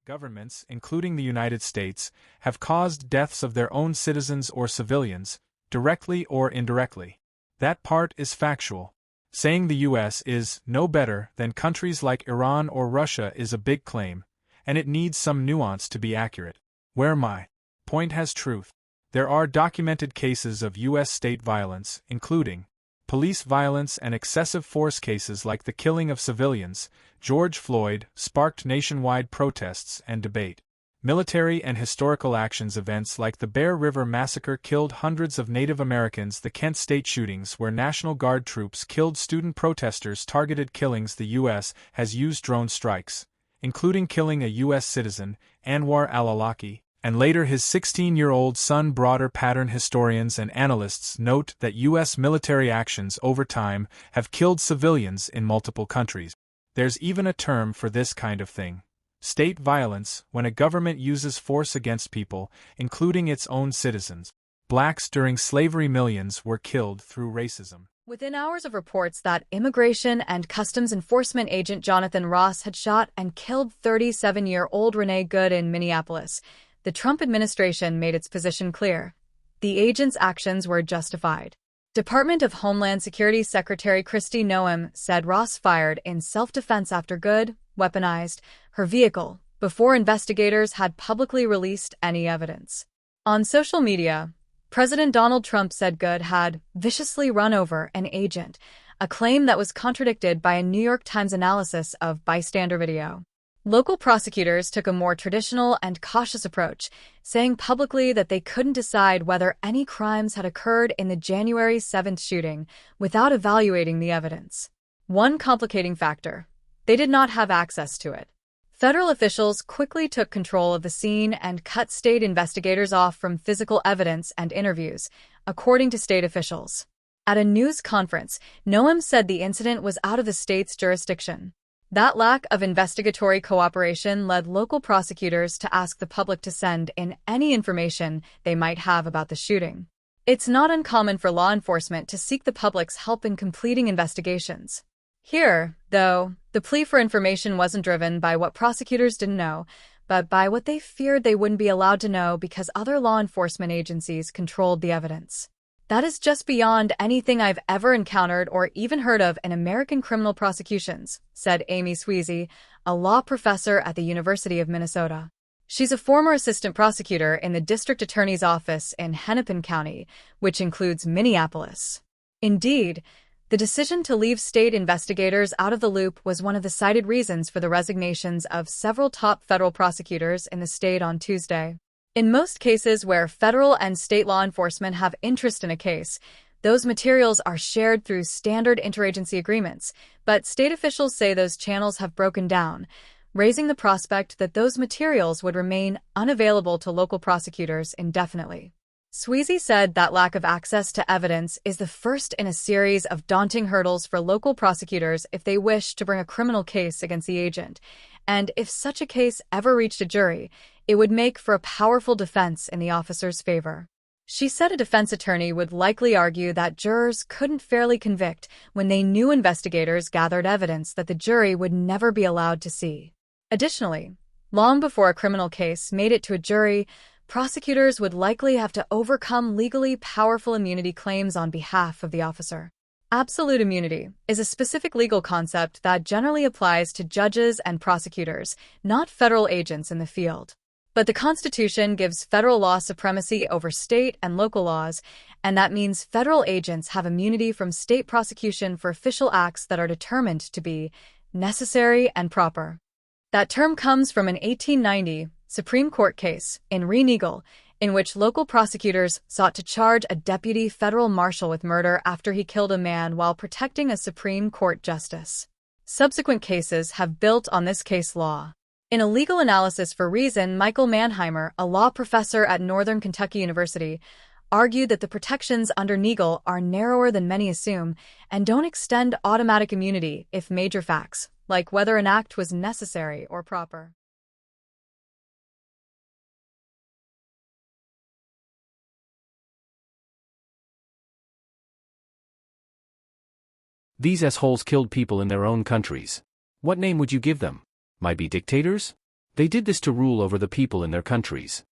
Governments, including the United States, have caused deaths of their own citizens or civilians, directly or indirectly. That part is factual. Saying the U.S. is no better than countries like Iran or Russia is a big claim, and it needs some nuance to be accurate. Where my point has truth. There are documented cases of U.S. state violence, including police violence and excessive force cases like the killing of civilians. George Floyd sparked nationwide protests and debate. Military and historical actions events like the Bear River Massacre killed hundreds of Native Americans. The Kent State shootings where National Guard troops killed student protesters targeted killings. The U.S. has used drone strikes, including killing a U.S. citizen, Anwar al-Awlaki, and later his 16-year-old son. Broader pattern historians and analysts note that U.S. military actions over time have killed civilians in multiple countries. There's even a term for this kind of thing: state violence, when a government uses force against people, including its own citizens. Blacks during slavery, millions were killed through racism. Within hours of reports that Immigration and Customs Enforcement agent Jonathan Ross had shot and killed 37-year-old Renee Good in Minneapolis, the Trump administration made its position clear. The agent's actions were justified. Department of Homeland Security Secretary Kristi Noem said Ross fired in self-defense after Good weaponized her vehicle before investigators had publicly released any evidence. On social media, President Donald Trump said Good had viciously run over an agent, a claim that was contradicted by a New York Times analysis of bystander video. Local prosecutors took a more traditional and cautious approach, saying publicly that they couldn't decide whether any crimes had occurred in the January 7th shooting without evaluating the evidence. One complicating factor: they did not have access to it. Federal officials quickly took control of the scene and cut state investigators off from physical evidence and interviews, according to state officials. At a news conference, Noem said the incident was out of the state's jurisdiction. That lack of investigatory cooperation led local prosecutors to ask the public to send in any information they might have about the shooting. It's not uncommon for law enforcement to seek the public's help in completing investigations. Here, though, the plea for information wasn't driven by what prosecutors didn't know, but by what they feared they wouldn't be allowed to know because other law enforcement agencies controlled the evidence. That is just beyond anything I've ever encountered or even heard of in American criminal prosecutions, said Amy Sweezy, a law professor at the University of Minnesota. She's a former assistant prosecutor in the district attorney's office in Hennepin County, which includes Minneapolis. Indeed, the decision to leave state investigators out of the loop was one of the cited reasons for the resignations of several top federal prosecutors in the state on Tuesday. In most cases where federal and state law enforcement have interest in a case, those materials are shared through standard interagency agreements, but state officials say those channels have broken down, raising the prospect that those materials would remain unavailable to local prosecutors indefinitely. Sweezy said that lack of access to evidence is the first in a series of daunting hurdles for local prosecutors if they wish to bring a criminal case against the agent, and if such a case ever reached a jury, it would make for a powerful defense in the officer's favor. She said a defense attorney would likely argue that jurors couldn't fairly convict when they knew investigators gathered evidence that the jury would never be allowed to see. Additionally, long before a criminal case made it to a jury, prosecutors would likely have to overcome legally powerful immunity claims on behalf of the officer. Absolute immunity is a specific legal concept that generally applies to judges and prosecutors, not federal agents in the field. But the Constitution gives federal law supremacy over state and local laws, and that means federal agents have immunity from state prosecution for official acts that are determined to be necessary and proper. That term comes from an 1890 Supreme Court case in Re-Neagle, in which local prosecutors sought to charge a deputy federal marshal with murder after he killed a man while protecting a Supreme Court justice. Subsequent cases have built on this case law. In a legal analysis for Reason, Michael Mannheimer, a law professor at Northern Kentucky University, argued that the protections under Neagle are narrower than many assume and don't extend automatic immunity if major facts, like whether an act was necessary or proper. These assholes killed people in their own countries. What name would you give them? Might be dictators? They did this to rule over the people in their countries.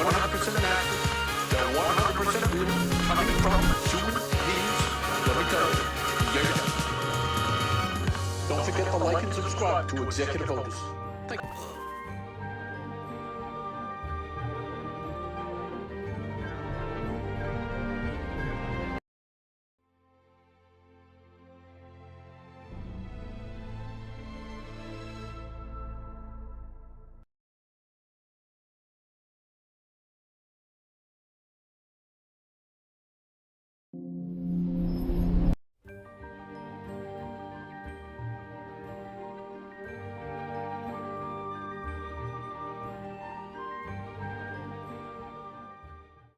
100% natural. They're 100% real, coming from human beings. Let me tell you. Yeah. Don't forget to like and subscribe to Executive Otis. Thank you.